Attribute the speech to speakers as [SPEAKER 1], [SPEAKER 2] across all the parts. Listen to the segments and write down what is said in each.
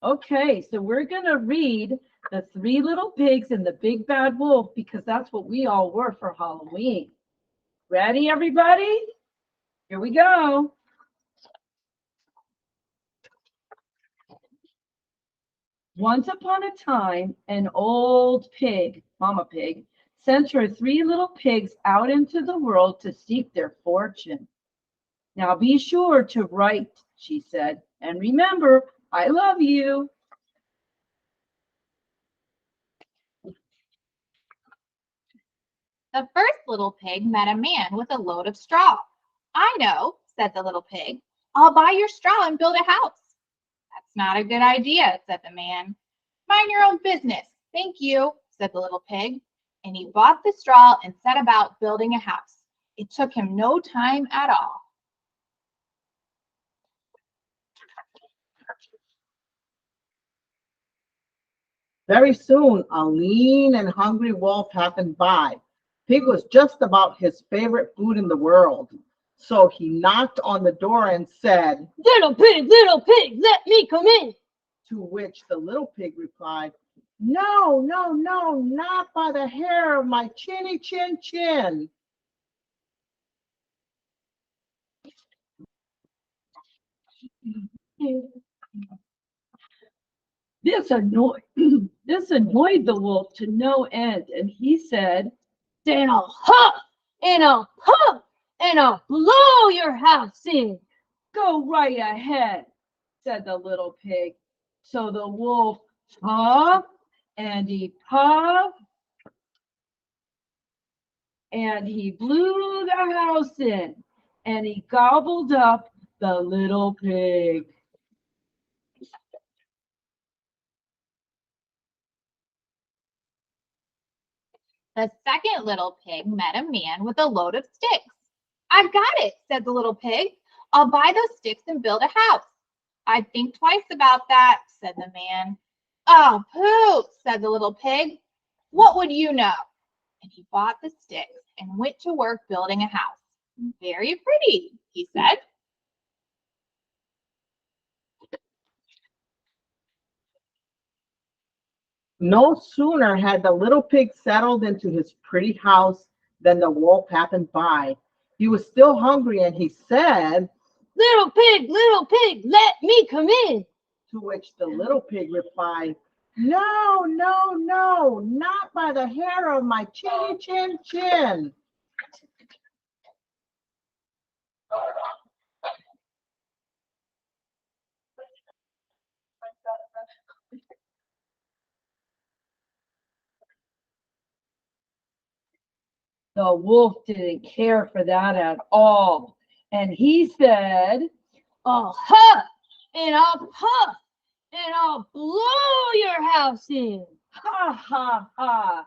[SPEAKER 1] Okay, so we're going to read The Three Little Pigs and the Big Bad Wolf because that's what we all were for Halloween. Ready, everybody? Here we go. Once upon a time, an old pig, Mama Pig, sent her three little pigs out into the world to seek their fortune. Now be sure to write, she said, and remember, I love you.
[SPEAKER 2] The first little pig met a man with a load of straw. I know, said the little pig. I'll buy your straw and build a house. That's not a good idea, said the man. Mind your own business. Thank you, said the little pig. And he bought the straw and set about building a house. It took him no time at all.
[SPEAKER 3] Very soon, a lean and hungry wolf happened by. Pig was just about his favorite food in the world. So he knocked on the door and said,
[SPEAKER 4] little pig, let me come in.
[SPEAKER 3] To which the little pig replied, no, no, no, not by the hair of my chinny chin chin.
[SPEAKER 1] This annoyed, this annoyed the wolf to no end, and he said,
[SPEAKER 4] Then I'll huff and I'll puff and I'll blow your house in.
[SPEAKER 1] go right ahead, said the little pig. So the wolf puffed and he puffed and he blew the house in and he gobbled up the little pig.
[SPEAKER 2] The second little pig met a man with a load of sticks. I've got it, said the little pig. I'll buy those sticks and build a house. I'd think twice about that, said the man. Oh, pooh, said the little pig. What would you know? And he bought the sticks and went to work building a house. Very pretty, he said.
[SPEAKER 3] No sooner had the little pig settled into his pretty house than the wolf happened by. He was still hungry and he said,
[SPEAKER 4] little pig, let me come in.
[SPEAKER 3] To which the little pig replied, no, no, no, not by the hair of my chinny chin chin.
[SPEAKER 1] The wolf didn't care for that at all. And he said,
[SPEAKER 4] I'll huff and I'll puff and I'll blow your house in.
[SPEAKER 1] ha, ha, ha,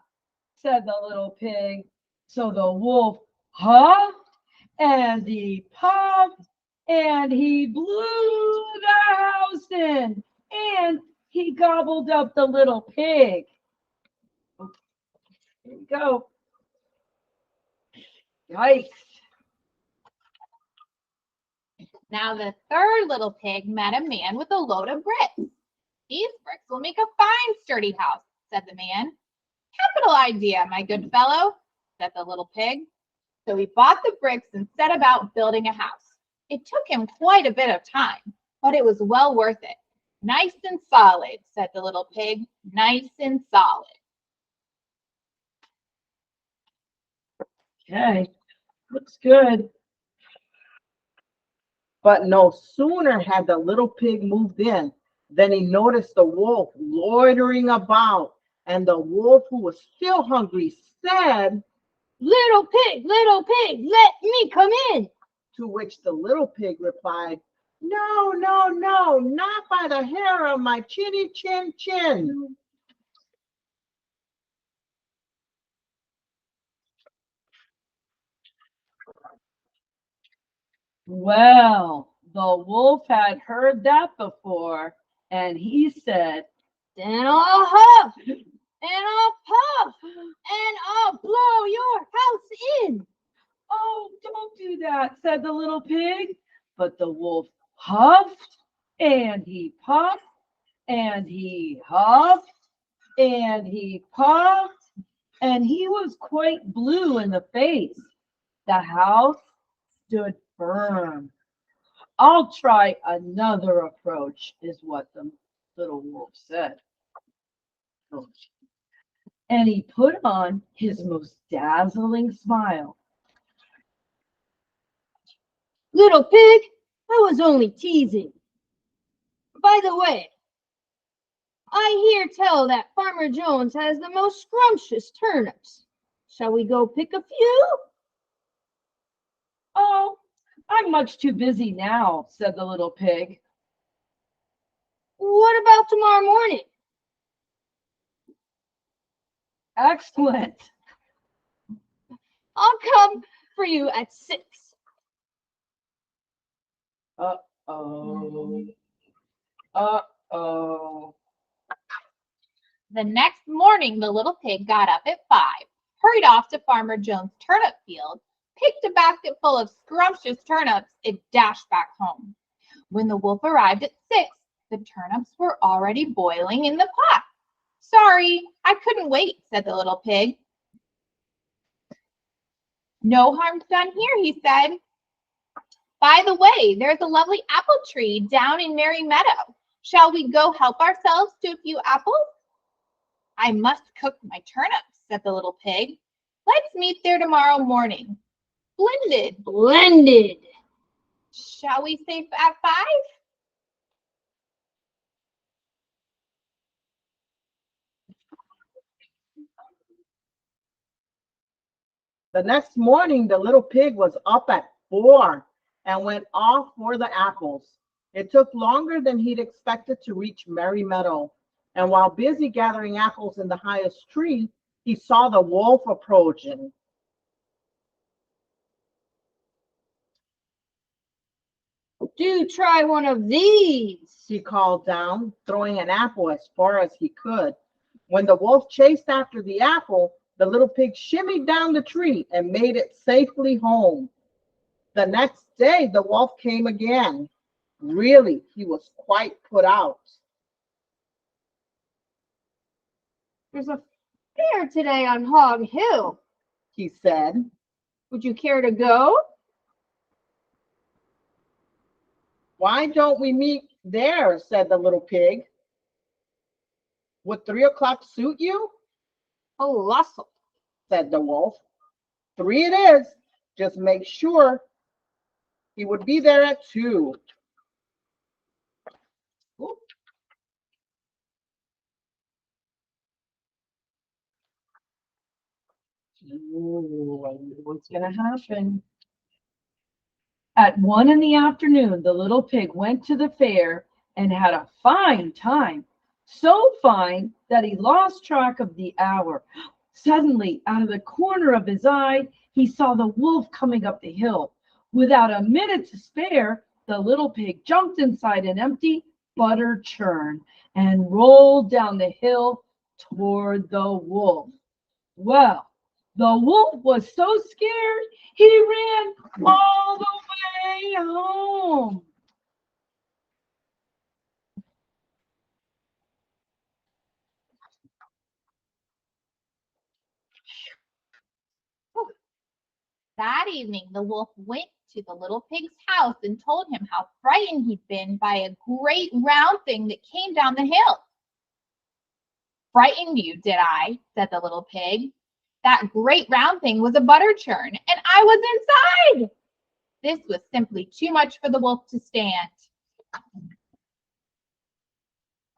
[SPEAKER 1] said the little pig. So the wolf huffed and he puffed and he blew the house in and he gobbled up the little pig. Here we go. Yikes.
[SPEAKER 2] Now the third little pig met a man with a load of bricks. These bricks will make a fine sturdy house, said the man. Capital idea, my good fellow, said the little pig. So he bought the bricks and set about building a house. It took him quite a bit of time, but it was well worth it. Nice and solid, said the little pig. Nice and solid.
[SPEAKER 1] Okay, looks good.
[SPEAKER 3] But no sooner had the little pig moved in than he noticed the wolf loitering about. And the wolf, who was still hungry, said,
[SPEAKER 4] little pig, let me come in.
[SPEAKER 3] To which the little pig replied, no, no, no, not by the hair of my chinny chin chin.
[SPEAKER 1] Well, the wolf had heard that before, and he said,
[SPEAKER 4] Then I'll huff and I'll puff and I'll blow your house in.
[SPEAKER 1] oh, don't do that, said the little pig. But the wolf huffed and he puffed and he huffed, and he puffed, and he was quite blue in the face. The house stood firm. I'll try another approach, is what the little wolf said. And he put on his most dazzling smile.
[SPEAKER 4] Little pig, I was only teasing. By the way, I hear tell that Farmer Jones has the most scrumptious turnips. Shall we go pick a few?
[SPEAKER 1] Oh, I'm much too busy now, said the little pig.
[SPEAKER 4] What about tomorrow morning?
[SPEAKER 1] Excellent.
[SPEAKER 4] I'll come for you at 6.
[SPEAKER 1] Uh-oh. Uh-oh.
[SPEAKER 2] The next morning, the little pig got up at 5, hurried off to Farmer Jones' turnip field, picked a basket full of scrumptious turnips, and dashed back home. When the wolf arrived at 6, the turnips were already boiling in the pot. Sorry, I couldn't wait, said the little pig. No harm's done here, he said. By the way, there's a lovely apple tree down in Merry Meadow. Shall we go help ourselves to a few apples? I must cook my turnips, said the little pig. Let's meet there tomorrow morning.
[SPEAKER 4] Blended.
[SPEAKER 2] Shall we say at 5?
[SPEAKER 3] The next morning, the little pig was up at 4 and went off for the apples. It took longer than he'd expected to reach Merry Meadow, and while busy gathering apples in the highest tree, he saw the wolf approaching.
[SPEAKER 4] Do try one of these.
[SPEAKER 3] He called down, throwing an apple as far as he could. When the wolf chased after the apple, the little pig shimmied down the tree and made it safely home. The next day, the wolf came again. Really, he was quite put out.
[SPEAKER 4] There's a fair today on Hog Hill,
[SPEAKER 3] He said.
[SPEAKER 4] Would you care to go?
[SPEAKER 3] Why don't we meet there? Said the little pig. Would 3 o'clock suit you?
[SPEAKER 4] Colossal,
[SPEAKER 3] Said the wolf. 3 it is. Just make sure he would be there at 2.
[SPEAKER 1] Ooh, I wonder what's going to happen. At 1 in the afternoon, the little pig went to the fair and had a fine time. So fine that he lost track of the hour. Suddenly, out of the corner of his eye, he saw the wolf coming up the hill. Without a minute to spare, the little pig jumped inside an empty butter churn and rolled down the hill toward the wolf. Well, the wolf was so scared, he ran all the way home.
[SPEAKER 2] That evening, the wolf went to the little pig's house and told him how frightened he'd been by a great round thing that came down the hill. Frightened you, did I? Said the little pig. That great round thing was a butter churn, and I was inside. This was simply too much for the wolf to stand.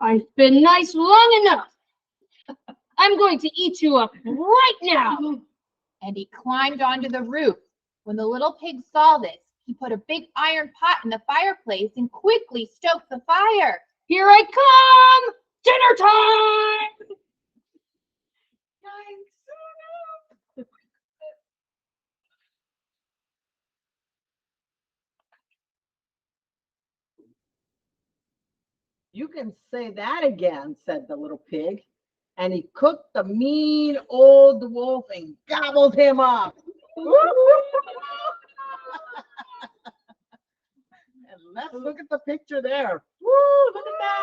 [SPEAKER 4] I've been nice long enough. I'm going to eat you up right now.
[SPEAKER 2] And he climbed onto the roof. When the little pig saw this, he put a big iron pot in the fireplace and quickly stoked the fire.
[SPEAKER 4] Here I come! Dinner time!
[SPEAKER 3] You can say that again, said the little pig. And he cooked the mean old wolf and gobbled him up. And let's look at the picture there. Woo, look at that.